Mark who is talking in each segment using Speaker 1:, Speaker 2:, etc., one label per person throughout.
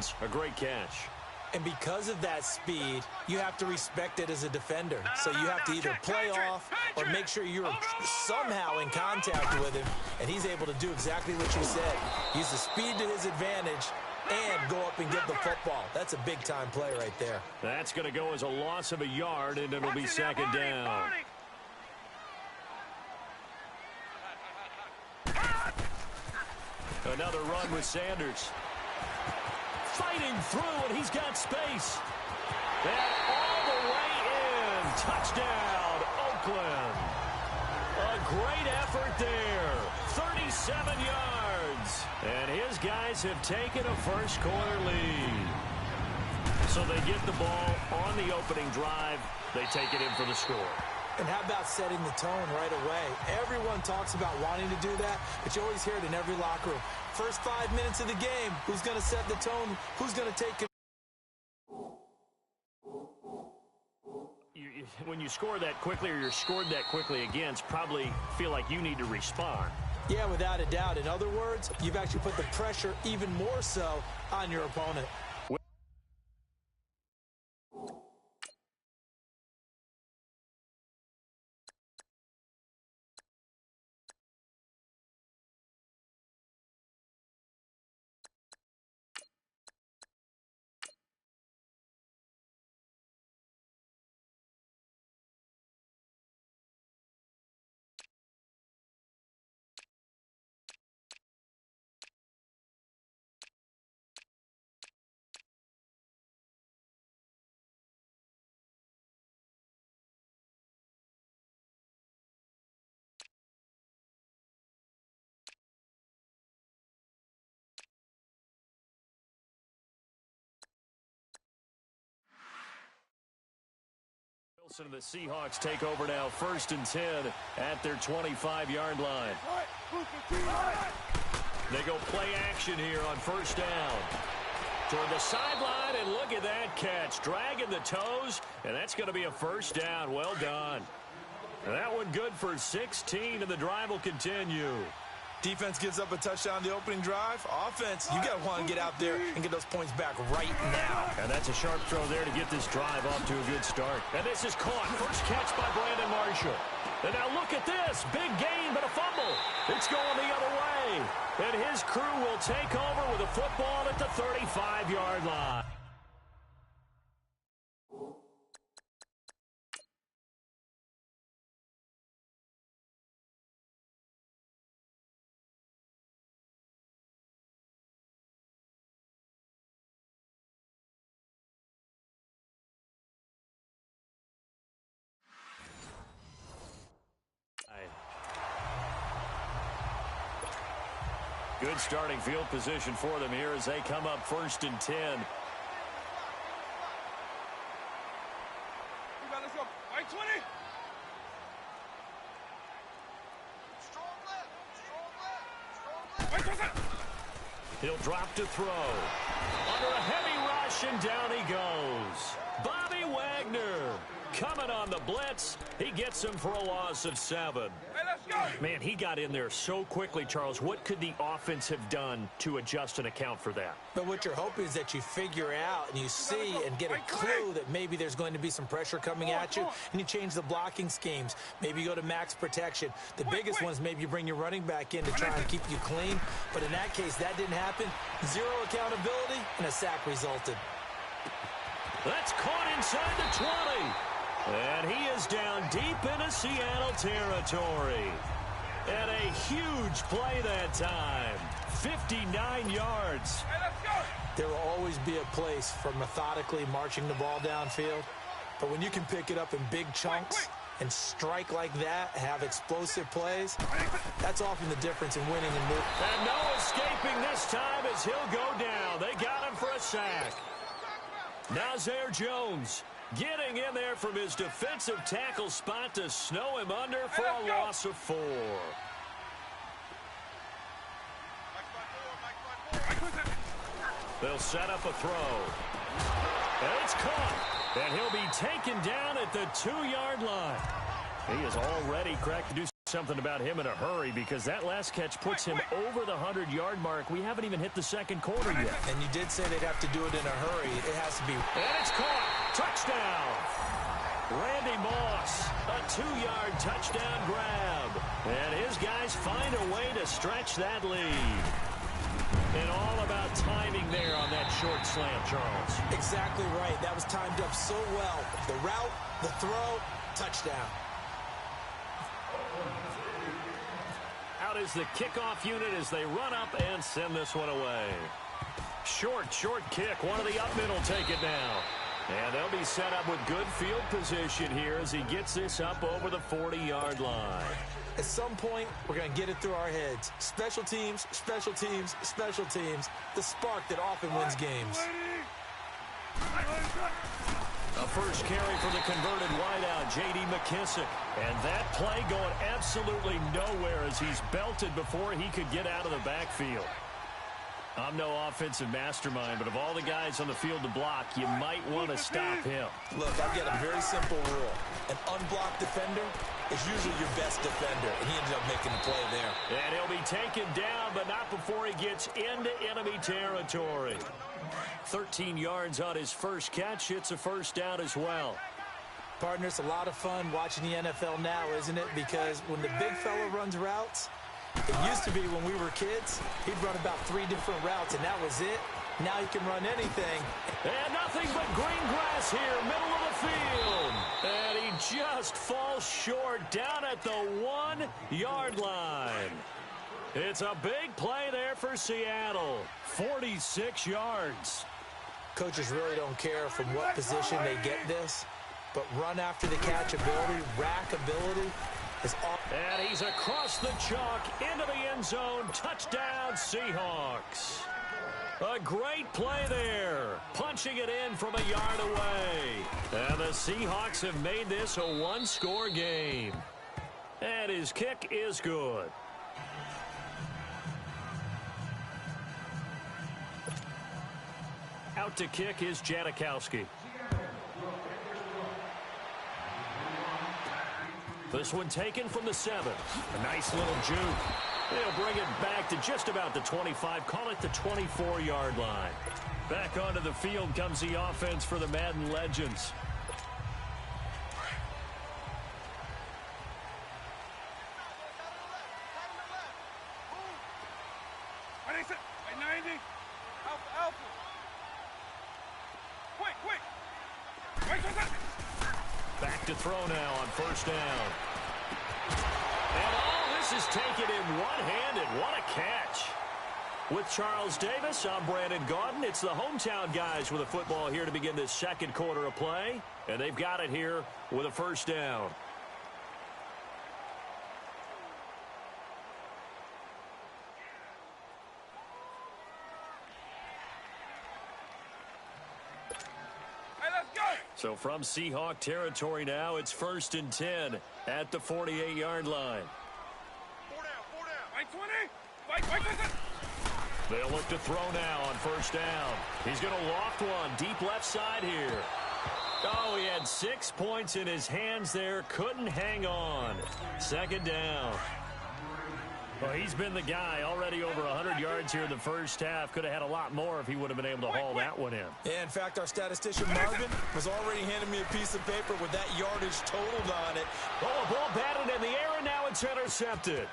Speaker 1: wins. A great catch.
Speaker 2: And because of that speed, you have to respect it as a defender. So you have to either play off or make sure you're somehow in contact with him, and he's able to do exactly what you said. Use the speed to his advantage and go up and get the football. That's a big-time play right there.
Speaker 1: That's going to go as a loss of a yard, and it'll be second down. Another run with Sanders. Fighting through, and he's got space. And all the way in. Touchdown, Oakland. A great effort there. 37 yards. And his guys have taken a first-quarter lead. So they get the ball on the opening drive. They take it in for the score.
Speaker 2: And how about setting the tone right away? Everyone talks about wanting to do that, but you always hear it in every locker room. First 5 minutes of the game, who's going to set the tone? Who's going to take it?
Speaker 1: When you score that quickly or you're scored that quickly against, probably feel like you need to respond.
Speaker 2: Yeah, without a doubt. In other words, you've actually put the pressure even more so on your opponent.
Speaker 1: And the Seahawks take over now, 1st and 10 at their 25-yard line. They go play action here on 1st down. Toward the sideline, and look at that catch. Dragging the toes, and that's going to be a 1st down. Well done. And that one good for 16, and the drive will continue.
Speaker 2: Defense gives up a touchdown the opening drive. Offense, you got to want to get out there and get those points back right now.
Speaker 1: And that's a sharp throw there to get this drive off to a good start. And this is caught. First catch by Brandon Marshall. And now look at this. Big gain, but a fumble. It's going the other way. And his crew will take over with a football at the 35-yard line. Good starting field position for them here as they come up 1st and 10.
Speaker 3: Let's go. Right 20. Strong left.
Speaker 1: He'll drop to throw. Under a heavy rush, and down he goes. Bobby Wagner coming on the blitz. He gets him for a loss of 7.
Speaker 3: Hey, let's go.
Speaker 1: Man, he got in there so quickly, Charles. What could the offense have done to adjust and account for that?
Speaker 2: But what you're hoping is that you figure out and you see and get a clue that maybe there's going to be some pressure coming at you, and you change the blocking schemes. Maybe you go to max protection. The biggest one is maybe you bring your running back in to try and keep you clean. But in that case, that didn't happen. Zero accountability, and a sack resulted.
Speaker 1: That's caught inside the 20. And he is down deep into Seattle territory. And a huge play that time. 59 yards.
Speaker 3: Hey, let's go.
Speaker 2: There will always be a place for methodically marching the ball downfield. But when you can pick it up in big chunks and strike like that, have explosive plays, that's often the difference in winning and moving.
Speaker 1: And no escaping this time as he'll go down. They got him for a sack. Now Zaire Jones getting in there from his defensive tackle spot to snow him under for a loss of 4. They'll set up a throw. And it's caught. And he'll be taken down at the 2-yard line. He has already cracked the Something about him in a hurry, because that last catch puts him over the 100-yard mark. We haven't even hit the second quarter yet.
Speaker 2: And you did say they'd have to do it in a hurry. It has to be.
Speaker 1: And it's caught. Touchdown. Randy Moss, a 2-yard touchdown grab. And his guys find a way to stretch that lead. And all about timing there on that short slant, Charles.
Speaker 2: Exactly right. That was timed up so well. The route, the throw, touchdown.
Speaker 1: Out is the kickoff unit as they run up and send this one away. Short kick. One of the up middle take it now. And they'll be set up with good field position here as he gets this up over the 40-yard line.
Speaker 2: At some point, we're going to get it through our heads. Special teams, special teams, special teams. The spark that often wins games.
Speaker 1: A first carry for the converted wideout, J.D. McKissick. And that play going absolutely nowhere as he's belted before he could get out of the backfield. I'm no offensive mastermind, but of all the guys on the field to block, you might want to stop him.
Speaker 2: Look, I've got a very simple rule. An unblocked defender is usually your best defender, and he ended up making the play there.
Speaker 1: And he'll be taken down, but not before he gets into enemy territory. 13 yards on his first catch. It's a first down as well.
Speaker 2: Partner, it's a lot of fun watching the NFL now, isn't it? Because when the big fella runs routes, it used to be when we were kids, he'd run about 3 different routes, and that was it. Now he can run anything.
Speaker 1: And nothing but green grass here, middle of the field. And he just falls short down at the 1-yard line. It's a big play there for Seattle. 46 yards.
Speaker 2: Coaches really don't care from what position they get this, but run after the catch ability, rack ability is all.
Speaker 1: And he's across the chalk into the end zone. Touchdown, Seahawks. A great play there. Punching it in from a yard away. And the Seahawks have made this a 1-score game. And his kick is good. Out to kick is Janikowski. This one taken from the 7. A nice little juke. They'll bring it back to just about the 25. Call it the 24-yard line. Back onto the field comes the offense for the Madden Legends. Back to throw now on first down. And all this is taken in one-handed. What a catch. With Charles Davis, I'm Brandon Gaudin. It's the hometown guys with a football here to begin this second quarter of play. And they've got it here with a first down. So from Seahawk territory now, it's 1st and 10 at the 48-yard line.
Speaker 3: 4 down. 20.
Speaker 1: They'll look to throw now on first down. He's going to loft one deep left side here. Oh, he had 6 points in his hands there. Couldn't hang on. Second down. Well, he's been the guy already over 100 yards here in the first half. Could have had a lot more if he would have been able to haul that one in.
Speaker 2: Yeah, in fact, our statistician Marvin was already handing me a piece of paper with that yardage totaled on it.
Speaker 1: Oh, a ball batted in the air, and now it's intercepted.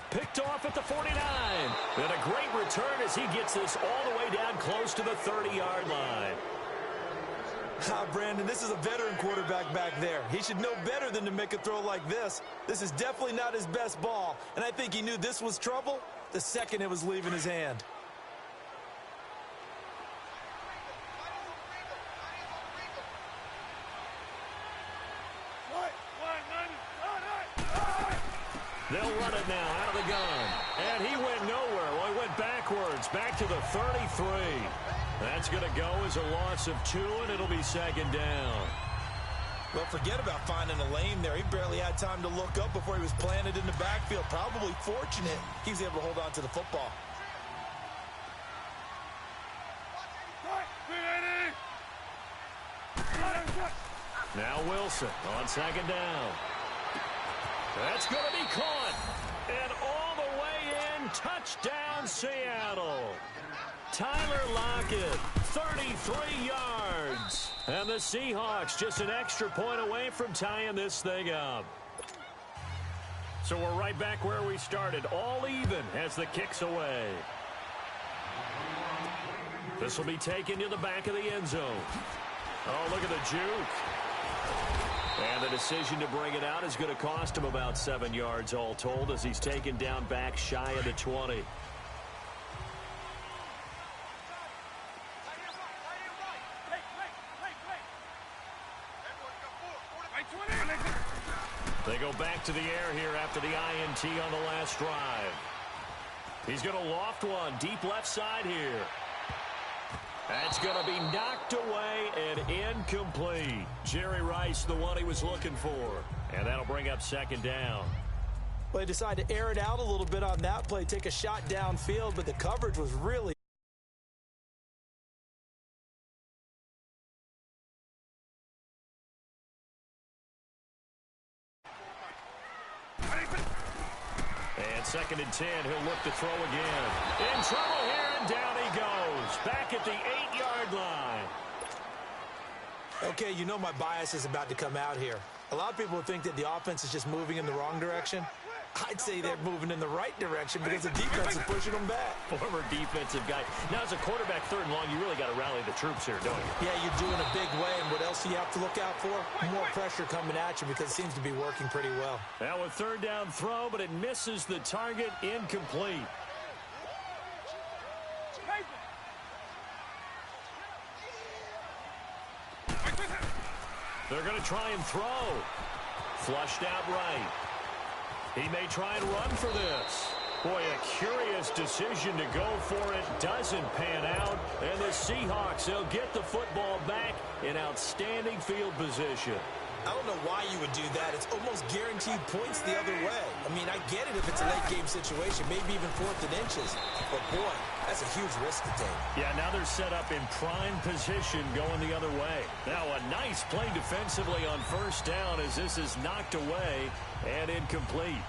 Speaker 1: Picked off at the 49. And a great return as he gets this all the way down close to the 30-yard line.
Speaker 2: Brandon, this is a veteran quarterback back there. He should know better than to make a throw like this. This is definitely not his best ball, and I think he knew this was trouble the second it was leaving his hand.
Speaker 1: They'll run it now out of the gun. And he went nowhere. Well, he went backwards, back to the 33. That's going to go as a loss of 2, and it'll be second down.
Speaker 2: Well, forget about finding a lane there. He barely had time to look up before he was planted in the backfield. Probably fortunate he was able to hold on to the football.
Speaker 1: Now Wilson on second down. That's going to be caught. And all the way in, touchdown Seattle. Tyler Lockett, 33 yards. And the Seahawks just an extra point away from tying this thing up. So we're right back where we started, all even as the kick's away. This will be taken to the back of the end zone. Oh, look at the juke. And the decision to bring it out is going to cost him about 7 yards all told as he's taken down back shy of the 20. They go back to the air here after the INT on the last drive. He's going to loft one deep left side here. That's going to be knocked away and incomplete. Jerry Rice, the one he was looking for. And that'll bring up second down.
Speaker 2: Well, they decided to air it out a little bit on that play, take a shot downfield, but the coverage was really
Speaker 1: second and 10, he'll look to throw again. In trouble here, and down he goes. Back at the 8-yard line.
Speaker 2: Okay, you know my bias is about to come out here. A lot of people think that the offense is just moving in the wrong direction. I'd say they're moving in the right direction because the defense is pushing them back.
Speaker 1: Former defensive guy. Now, as a quarterback, third and long, you really got to rally the troops here, don't you?
Speaker 2: Yeah, you're doing a big way, and what else do you have to look out for? More pressure coming at you because it seems to be working pretty well.
Speaker 1: Now a third down throw, but it misses the target, incomplete. They're going to try and throw. Flushed out right. He may try and run for this. Boy, a curious decision to go for it. Doesn't pan out. And the Seahawks, they'll get the football back in outstanding field position.
Speaker 2: I don't know why you would do that. It's almost guaranteed points the other way. I mean, I get it if it's a late-game situation, maybe even 4th and inches. But, boy, that's a huge risk to take.
Speaker 1: Yeah, now they're set up in prime position going the other way. Now a nice play defensively on first down as this is knocked away and incomplete.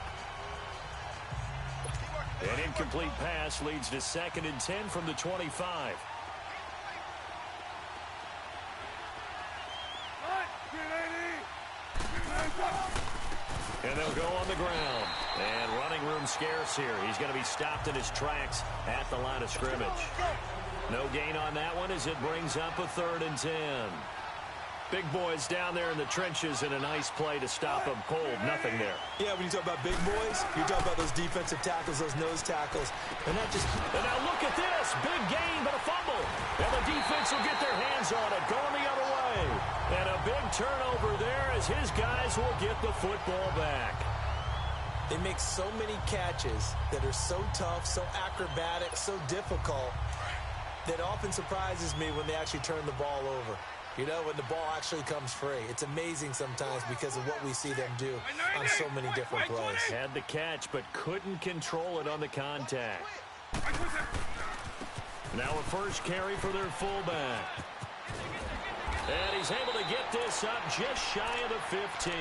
Speaker 1: An incomplete pass leads to 2nd and 10 from the 25. And they'll go on the ground. And running room scarce here. He's going to be stopped in his tracks at the line of scrimmage. No gain on that one as it brings up a 3rd and 10. Big boys down there in the trenches in a nice play to stop them cold. Nothing there.
Speaker 2: Yeah, when you talk about big boys, you talk about those defensive tackles, those nose tackles. And that just...
Speaker 1: And now look at this. Big gain, but a fumble. And the defense will get their hands on it. Going the other way. And a big turnover there as his guys will get the football back.
Speaker 2: They make so many catches that are so tough, so acrobatic, so difficult that often surprises me when they actually turn the ball over. You know, when the ball actually comes free. It's amazing sometimes because of what we see them do on so many different plays.
Speaker 1: Had the catch, but couldn't control it on the contact. Now a first carry for their fullback. And he's able to get this up just shy of the 15.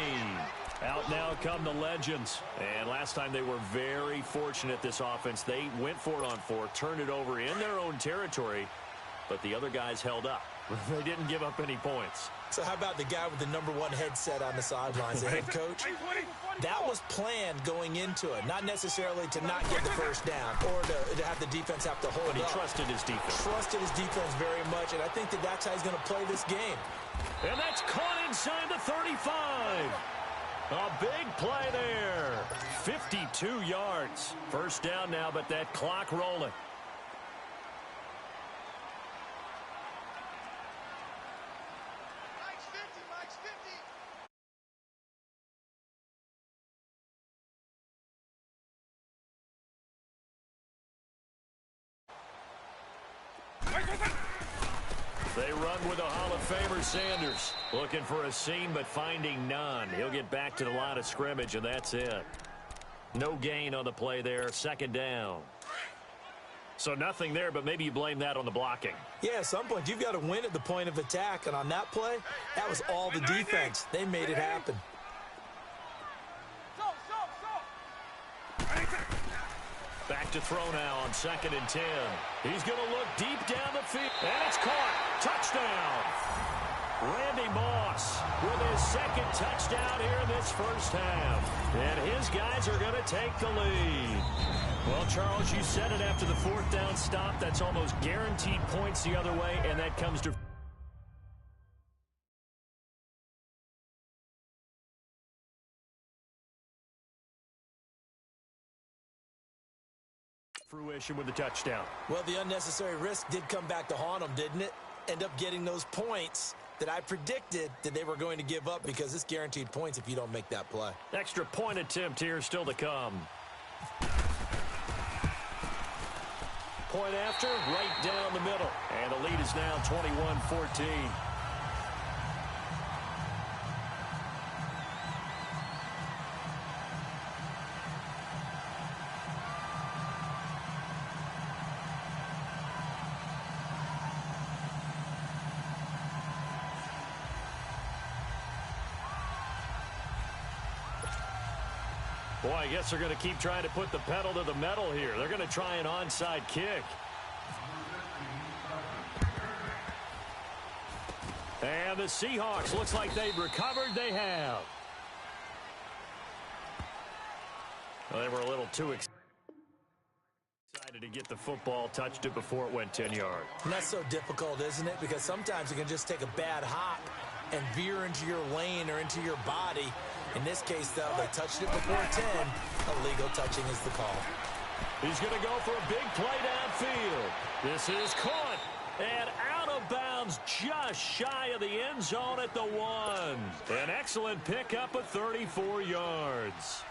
Speaker 1: Out now come the legends. And last time they were very fortunate, this offense. They went for it on 4, turned it over in their own territory, but the other guys held up. They didn't give up any points.
Speaker 2: So how about the guy with the #1 headset on the sidelines, the head coach? That was planned going into it, not necessarily to not get the first down or to have the defense have to hold up.
Speaker 1: But he trusted his defense.
Speaker 2: Trusted his defense very much, and I think that that's how he's going to play this game.
Speaker 1: And that's caught inside the 35. A big play there. 52 yards. First down now, but that clock rolling. They run with a Hall of Famer, Sanders. Looking for a seam, but finding none. He'll get back to the line of scrimmage, and that's it. No gain on the play there. Second down. So nothing there, but maybe you blame that on the blocking.
Speaker 2: Yeah, at some point, you've got to win at the point of attack. And on that play, that was all the defense. They made it happen.
Speaker 1: to throw now on 2nd and 10. He's going to look deep down the field. And it's caught. Touchdown. Randy Moss with his 2nd touchdown here in this first half. And his guys are going to take the lead. Well, Charles, you said it after the 4th down stop. That's almost guaranteed points the other way, and that comes to fruition with the touchdown.
Speaker 2: Well, the unnecessary risk did come back to haunt them, didn't it? End up getting those points that I predicted that they were going to give up, because it's guaranteed points if you don't make that play.
Speaker 1: Extra point attempt here still to come. Point after, right down the middle. And the lead is now 21-14. Boy, I guess they're going to keep trying to put the pedal to the metal here. They're going to try an onside kick. And the Seahawks, looks like they've recovered. They have. Well, they were a little too excited to get the football, touched it before it went 10 yards.
Speaker 2: And that's so difficult, isn't it? Because sometimes you can just take a bad hop and veer into your lane or into your body. In this case, though, they touched it before 10. Illegal touching is the call.
Speaker 1: He's going to go for a big play downfield. This is caught and out of bounds, just shy of the end zone at the 1. An excellent pickup of 34 yards.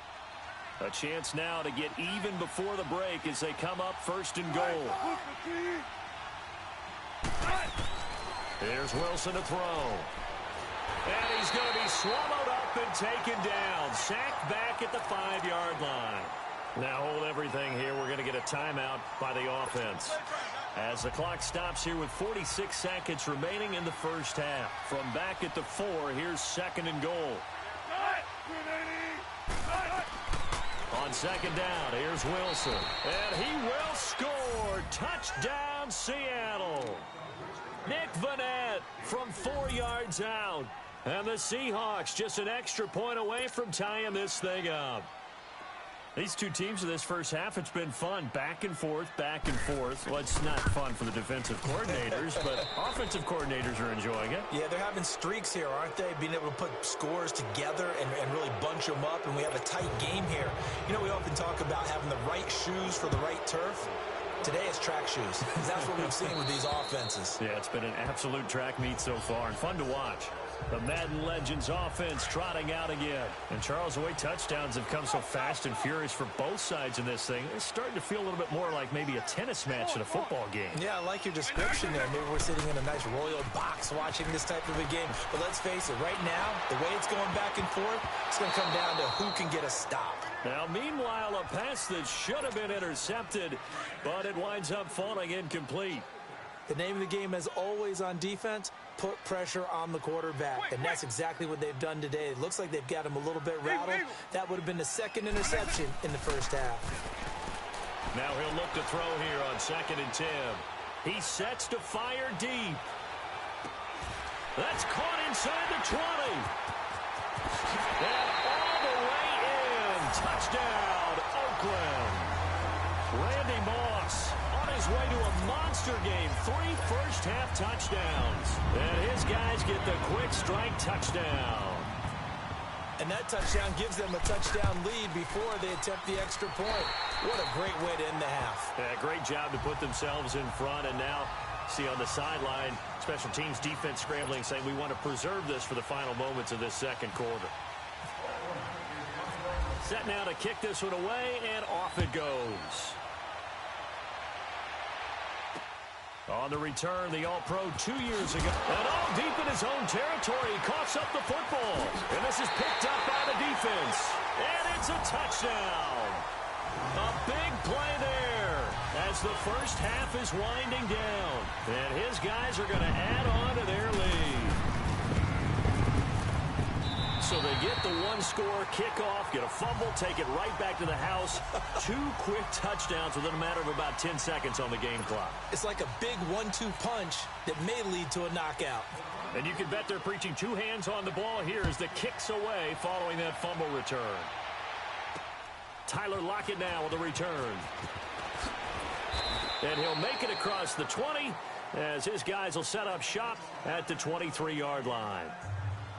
Speaker 1: A chance now to get even before the break as they come up 1st and goal. Here's Wilson to throw. And he's going to be swallowed up and taken down. Sacked back at the 5-yard line. Now hold everything here. We're going to get a timeout by the offense. As the clock stops here with 46 seconds remaining in the first half. From back at the 4, here's 2nd and goal. On 2nd down, here's Wilson. And he will score. Touchdown, Seattle. Nick Vanette from 4 yards out. And the Seahawks just an extra point away from tying this thing up. These two teams in this first half, it's been fun. Back and forth, back and forth. Well, it's not fun for the defensive coordinators, but offensive coordinators are enjoying it.
Speaker 2: Yeah, they're having streaks here, aren't they? Being able to put scores together and really bunch them up, and we have a tight game here. You know, we often talk about having the right shoes for the right turf. Today it's track shoes. That's what we've seen with these offenses.
Speaker 1: Yeah, it's been an absolute track meet so far, and fun to watch. The Madden Legends offense trotting out again. And Charles, the way touchdowns have come so fast and furious for both sides in this thing, it's starting to feel a little bit more like maybe a tennis match in a football game.
Speaker 2: Yeah, I like your description there. Maybe we're sitting in a nice royal box watching this type of a game. But let's face it, right now, the way it's going back and forth, it's going to come down to who can get a stop.
Speaker 1: Now, meanwhile, a pass that should have been intercepted, but it winds up falling incomplete.
Speaker 2: The name of the game, as always on defense, put pressure on the quarterback. And that's exactly what they've done today. It looks like they've got him a little bit rattled. That would have been the 2nd interception in the first half.
Speaker 1: Now he'll look to throw here on 2nd and 10. He sets to fire deep. That's caught inside the 20. And all the way in. Touchdown, Oakland. Randy Moss on his way to a monster game. 3 first-half touchdowns. And his guys get the quick strike touchdown.
Speaker 2: And that touchdown gives them a touchdown lead before they attempt the extra point. What a great way to end the half.
Speaker 1: Yeah, great job to put themselves in front. And now, see on the sideline, special teams defense scrambling, saying we want to preserve this for the final moments of this second quarter. Set now to kick this one away, and off it goes. On the return, the All-Pro 2 years ago. And all deep in his own territory, he coughs up the football. And this is picked up by the defense. And it's a touchdown. A big play there as the first half is winding down. And his guys are going to add on to their lead. So they get the one-score kickoff, get a fumble, take it right back to the house. 2 quick touchdowns within a matter of about 10 seconds on the game clock.
Speaker 2: It's like a big 1-2 punch that may lead to a knockout.
Speaker 1: And you can bet they're preaching 2 hands on the ball here as the kick's away following that fumble return. Tyler Lockett now with the return. And he'll make it across the 20 as his guys will set up shop at the 23-yard line.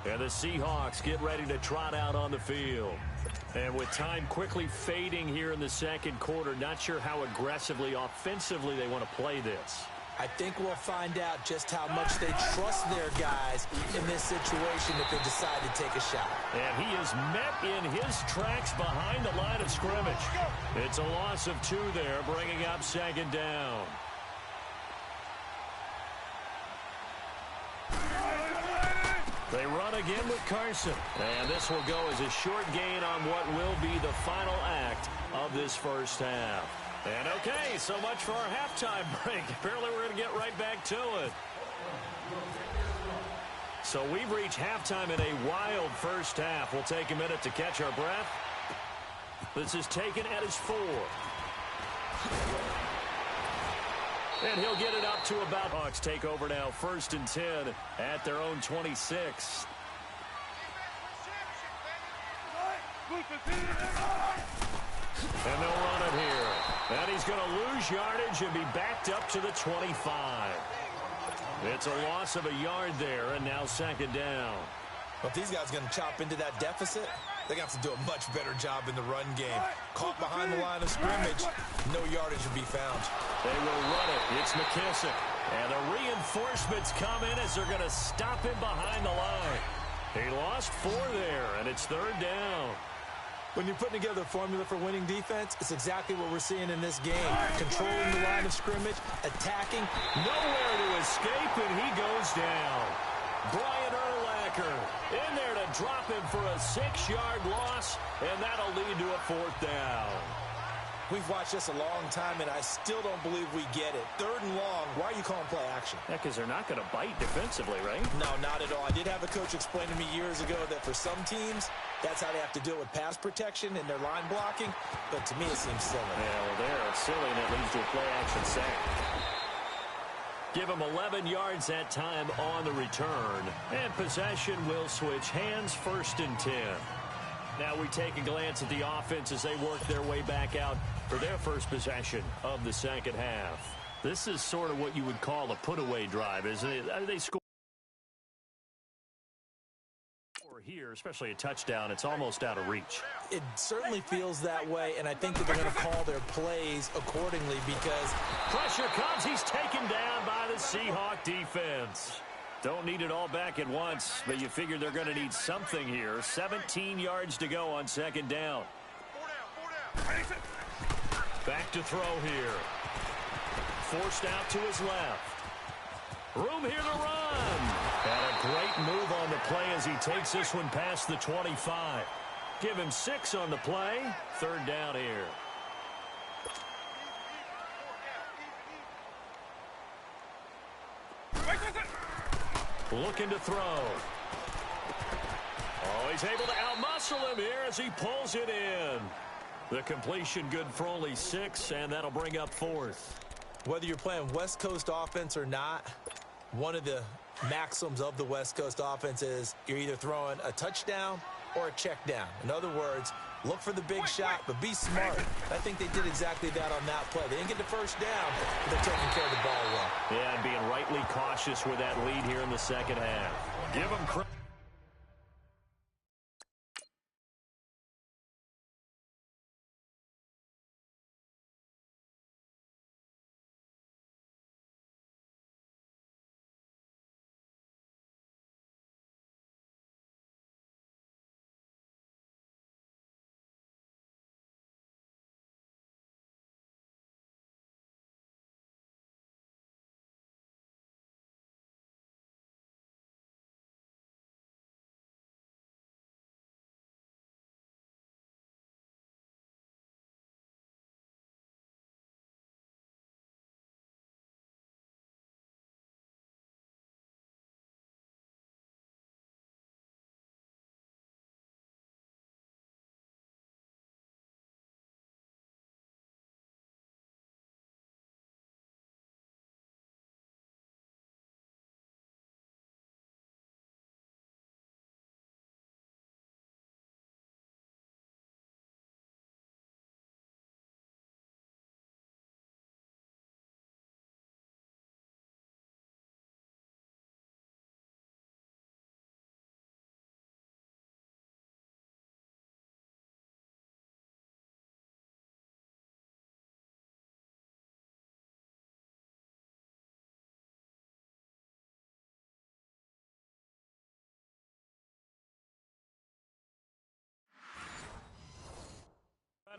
Speaker 1: And the Seahawks get ready to trot out on the field. And with time quickly fading here in the second quarter, not sure how aggressively, offensively they want to play this.
Speaker 2: I think we'll find out just how much they trust their guys in this situation if they decide to take a shot.
Speaker 1: And he is met in his tracks behind the line of scrimmage. It's a loss of 2 there, bringing up second down. They run again with Carson. And this will go as a short gain on what will be the final act of this first half. And okay, so much for our halftime break. Apparently we're going to get right back to it. So we've reached halftime in a wild first half. We'll take a minute to catch our breath. This is taken at his 4. And he'll get it up to about. Hawks take over now, 1st and 10 at their own 26. And they'll run it here. And he's going to lose yardage and be backed up to the 25. It's a loss of a yard there, and now second down.
Speaker 2: But if these guys are going to chop into that deficit, they're going to have to do a much better job in the run game. Caught behind the line of scrimmage, no yardage will be found.
Speaker 1: They will run it. It's McKissick. And the reinforcements come in as they're going to stop him behind the line. He lost 4 there, and it's 3rd down.
Speaker 2: When you're putting together a formula for winning defense, it's exactly what we're seeing in this game. Controlling the line of scrimmage, attacking.
Speaker 1: Nowhere to escape, and he goes down. Brian Urlacher in there to drop him for a 6-yard loss, and that'll lead to a 4th down.
Speaker 2: We've watched this a long time, and I still don't believe we get it. 3rd and long, why are you calling play action?
Speaker 1: Yeah, because they're not going to bite defensively, right?
Speaker 2: No, not at all. I did have a coach explain to me years ago that for some teams, that's how they have to deal with pass protection and their line blocking. But to me, it seems silly.
Speaker 1: Yeah, well, there, it's silly, and it leads to a play action sack. Give him 11 yards that time on the return. And possession will switch hands, 1st and 10. Now we take a glance at the offense as they work their way back out for their first possession of the second half. This is sort of what you would call a put-away drive, isn't it? They score here, especially a touchdown. It's almost out of reach.
Speaker 2: It certainly feels that way, and I think that they're going to call their plays accordingly because
Speaker 1: pressure comes. He's taken down by the Seahawk defense. Don't need it all back at once, but you figure they're going to need something here. 17 yards to go on second down. Back to throw here. Forced out to his left. Room here to run. And a great move on the play as he takes this one past the 25. Give him 6 on the play. 3rd down here. Looking to throw. Oh, he's able to outmuscle him here as he pulls it in. The completion good for only 6, and that'll bring up 4th.
Speaker 2: Whether you're playing West Coast offense or not, one of the maxims of the West Coast offense is you're either throwing a touchdown or a check down. In other words, look for the big shot, but be smart. I think they did exactly that on that play. They didn't get the first down, but they're taking care of the ball well.
Speaker 1: Yeah, and being rightly cautious with that lead here in the second half. Give them credit.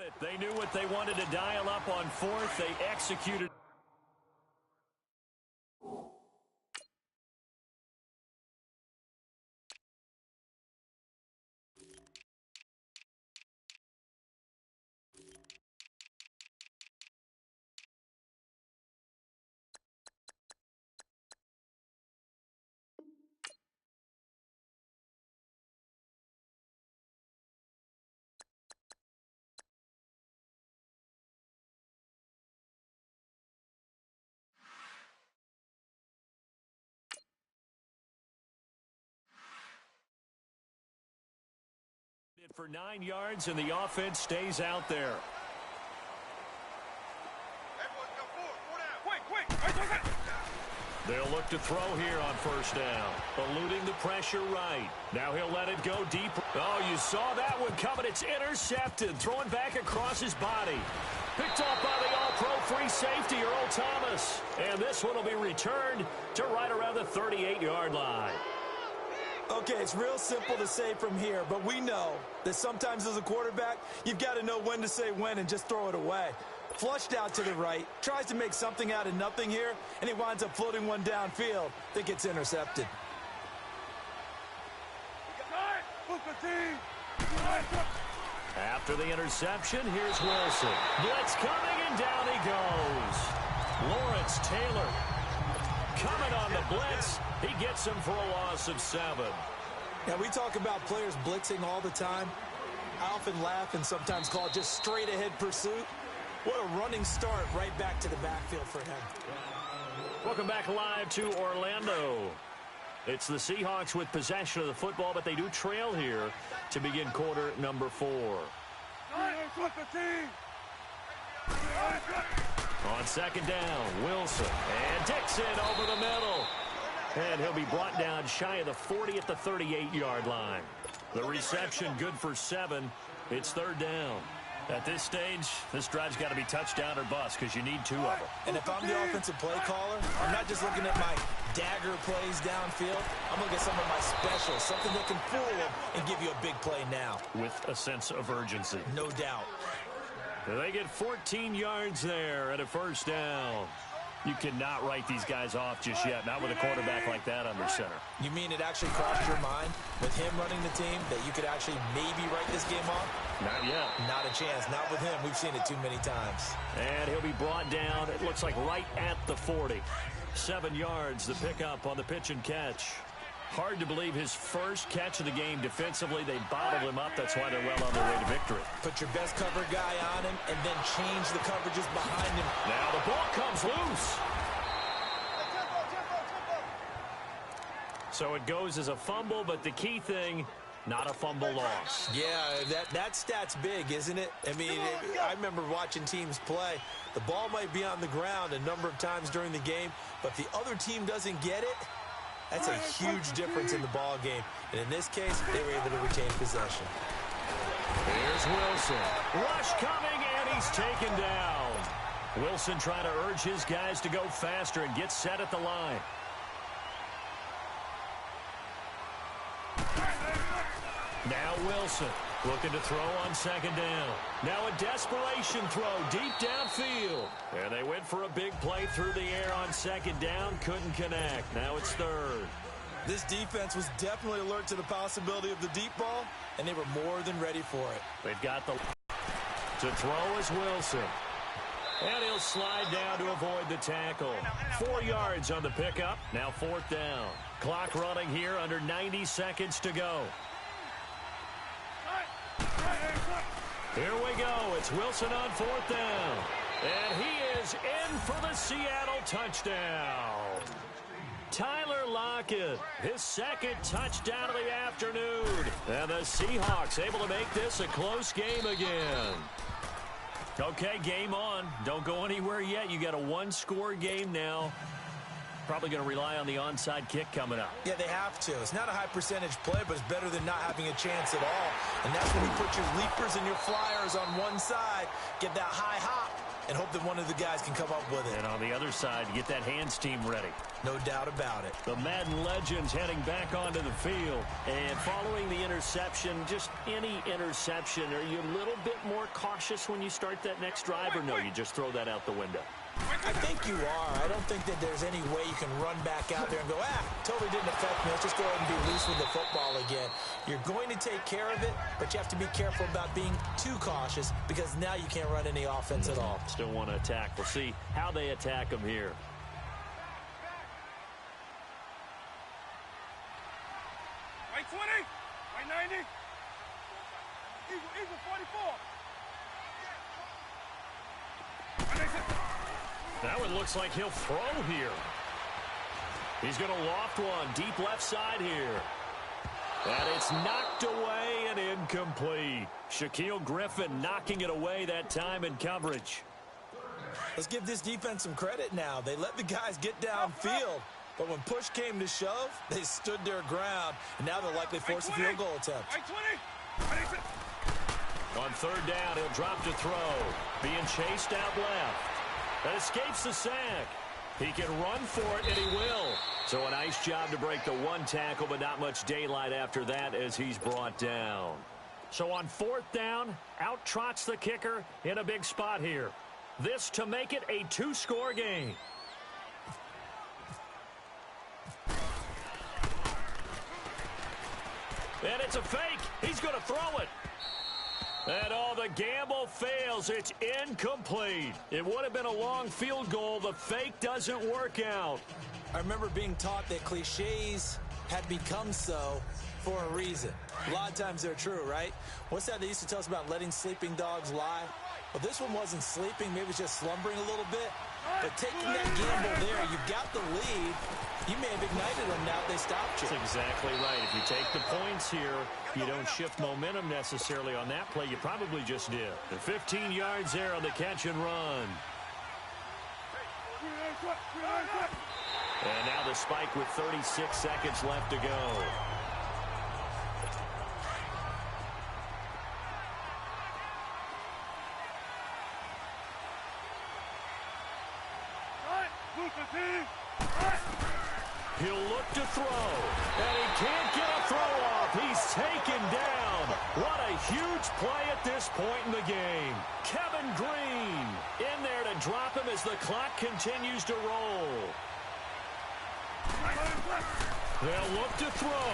Speaker 1: it. They knew what they wanted to dial up on fourth. They executed. For 9 yards, and the offense stays out there. They'll look to throw here on first down. Eluding the pressure right. Now he'll let it go deep. Oh, you saw that one coming. It's intercepted. Throwing back across his body. Picked off by the all-pro free safety, Earl Thomas. And this one will be returned to right around the 38-yard line.
Speaker 2: Okay, it's real simple to say from here, but we know that sometimes as a quarterback, you've got to know when to say when and just throw it away. Flushed out to the right, tries to make something out of nothing here, and he winds up floating one downfield that gets intercepted.
Speaker 1: After the interception, here's Wilson. Blitz coming, and down he goes. Lawrence Taylor coming on the blitz. He gets him for a loss of 7.
Speaker 2: Now, we talk about players blitzing all the time. I often laugh and sometimes call it just straight-ahead pursuit. What a running start right back to the backfield for him.
Speaker 1: Welcome back live to Orlando. It's the Seahawks with possession of the football, but they do trail here to begin quarter number 4. On second down, Wilson and Dixon over the middle. And he'll be brought down shy of the 40 at the 38-yard line. The reception good for 7. It's third down. At this stage, this drive's got to be touchdown or bust because you need 2 of them.
Speaker 2: And if I'm the offensive play caller, I'm not just looking at my dagger plays downfield. I'm looking at some of my specials, something that can fool them and give you a big play now.
Speaker 1: With a sense of urgency.
Speaker 2: No doubt.
Speaker 1: They get 14 yards there at a first down. You cannot write these guys off just yet, not with a quarterback like that under center.
Speaker 2: You mean it actually crossed your mind with him running the team that you could actually maybe write this game off?
Speaker 1: Not yet.
Speaker 2: Not a chance. Not with him. We've seen it too many times.
Speaker 1: And he'll be brought down, it looks like right at the 40. 7 yards, the pickup on the pitch and catch. Hard to believe his first catch of the game defensively. They bottled him up. That's why they're well on their way to victory.
Speaker 2: Put your best cover guy on him and then change the coverages behind him.
Speaker 1: Now the ball comes loose. So it goes as a fumble, but the key thing, not a fumble loss.
Speaker 2: Yeah, that stat's big, isn't it? I mean, I remember watching teams play. The ball might be on the ground a number of times during the game, but if the other team doesn't get it, that's a huge difference in the ball game. And in this case, they were able to retain possession.
Speaker 1: Here's Wilson. Rush coming, and he's taken down. Wilson trying to urge his guys to go faster and get set at the line. Now Wilson looking to throw on second down. Now a desperation throw deep downfield. And they went for a big play through the air on second down. Couldn't connect. Now it's third.
Speaker 2: This defense was definitely alert to the possibility of the deep ball, and they were more than ready for it.
Speaker 1: They've got the to throw is Wilson. And he'll slide down to avoid the tackle. 4 yards on the pickup. Now fourth down. Clock running here under 90 seconds to go. Here we go. It's Wilson on fourth down. And he is in for the Seattle touchdown. Tyler Lockett, his second touchdown of the afternoon. And the Seahawks able to make this a close game again. Okay, game on. Don't go anywhere yet. You got a one-score game now. Probably going to rely on the onside kick coming up.
Speaker 2: Yeah, they have to. It's not a high percentage play, but it's better than not having a chance at all. And that's when you put your leapers and your flyers on one side, get that high hop, and hope that one of the guys can come up with it.
Speaker 1: And on the other side, get that hands team ready.
Speaker 2: No doubt about it.
Speaker 1: The Madden legends heading back onto the field. And following the interception, just any interception, are you a little bit more cautious when you start that next drive, or no, you just throw that out the window?
Speaker 2: I think you are. I don't think that there's any way you can run back out there and go, totally didn't affect me. Let's just go ahead and be loose with the football again. You're going to take care of it, but you have to be careful about being too cautious because now you can't run any offense at all.
Speaker 1: Still want to attack. We'll see how they attack them here.
Speaker 3: Right 20, right 90. Eagle 44.
Speaker 1: That one looks like he'll throw here. He's going to loft one deep left side here. And it's knocked away and incomplete. Shaquille Griffin knocking it away that time in coverage.
Speaker 2: Let's give this defense some credit now. They let the guys get downfield. But when push came to shove, they stood their ground. And now they'll likely force a field goal attempt.
Speaker 1: On third down, he'll drop to throw. Being chased out left. That escapes the sack. He can run for it, and he will. So a nice job to break the one tackle, but not much daylight after that as he's brought down. So on fourth down, out trots the kicker in a big spot here. This to make it a two-score game. And it's a fake. He's going to throw it. And the gamble fails. It's incomplete. It would have been a long field goal. The fake doesn't work out.
Speaker 2: I remember being taught that cliches had become so for a reason. A lot of times they're true, right? What's that they used to tell us about letting sleeping dogs lie? Well, this one wasn't sleeping. Maybe it was just slumbering a little bit. But taking that gamble there, you've got the lead. You may have ignited them now if they stopped you.
Speaker 1: That's exactly right. If you take the points here, you don't shift momentum necessarily on that play. You probably just did. And 15 yards there on the catch and run. And now the spike with 36 seconds left to go. He'll look to throw, and he can't get a throw off. He's taken down. What a huge play at this point in the game. Kevin Green in there to drop him as the clock continues to roll. They'll look to throw,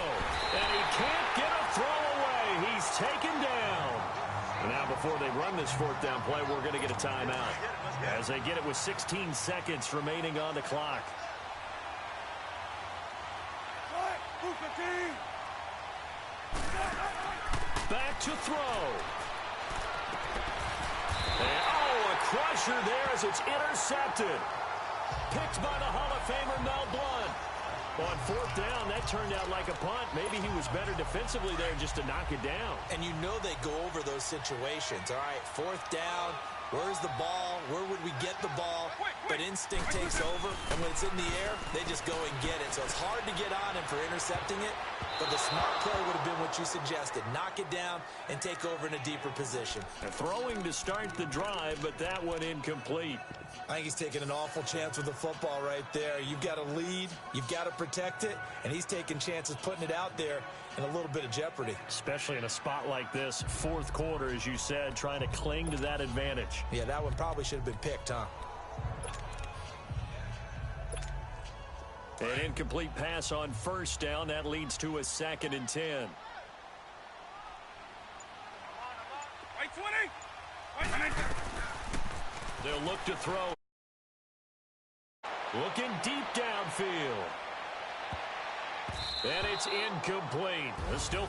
Speaker 1: and he can't get a throw away. He's taken down. And now before they run this fourth down play, we're going to get a timeout as they get it with 16 seconds remaining on the clock. Back to throw. And, a crusher there as it's intercepted. Picked by the Hall of Famer Mel Blount. On fourth down, that turned out like a punt. Maybe he was better defensively there just to knock it down.
Speaker 2: And you know they go over those situations. All right, fourth down. Where's the ball? Where would we get the ball? But instinct takes over, and when it's in the air, they just go and get it. So it's hard to get on him for intercepting it, but the smart play would have been what you suggested. Knock it down and take over in a deeper position.
Speaker 1: And throwing to start the drive, but that one incomplete.
Speaker 2: I think he's taking an awful chance with the football right there. You've got to lead, you've got to protect it, and he's taking chances putting it out there in a little bit of jeopardy.
Speaker 1: Especially in a spot like this, fourth quarter, as you said, trying to cling to that advantage.
Speaker 2: Yeah, that one probably should have been picked, huh?
Speaker 1: An incomplete pass on first down. That leads to a 2nd and 10.
Speaker 3: Right 20.
Speaker 1: They'll look to throw. Looking deep downfield. And it's incomplete. Still.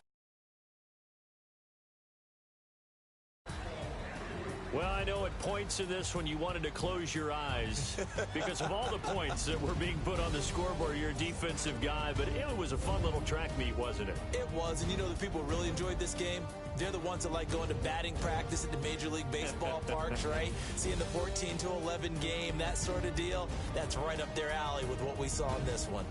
Speaker 1: Well, I know at points in this when you wanted to close your eyes because of all the points that were being put on the scoreboard. You're a defensive guy, but it was a fun little track meet, wasn't it?
Speaker 2: It was, and you know the people who really enjoyed this game? They're the ones that like going to batting practice at the Major League Baseball parks, right? Seeing the 14-11 game, that sort of deal. That's right up their alley with what we saw in this one.